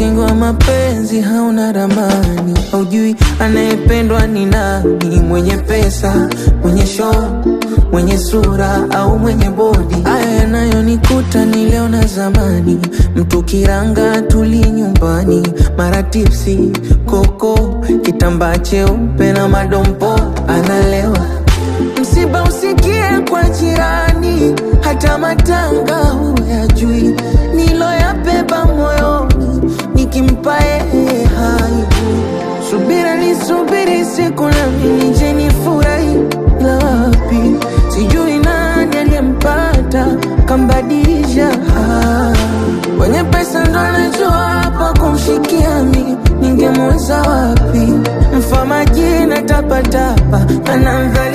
Ukingo wa mapenzi hauna ramani, haujui anayependwa ni nani. Mwenye pesa, mwenye show, mwenye sura au mwenye body. Haya yanayonikuta ni leo na zamani. Mtu kiranga tuli nyumbani, mara tipsi, koko, kitambaa cheupe na madompo. Analewa msiba usikie kwa jirani, hata matanga huyajui. Niloyabeba moyoni, nikimpa yeye haibu. Subira nisubiri siku nami nije nifurahi. La wapi, sijui nani aliyempata kambadilisha. Wenye pesa ndo anajua hapa kumshikia mi, ningemweza wapi. Mfa majina tapatapa, anamdhali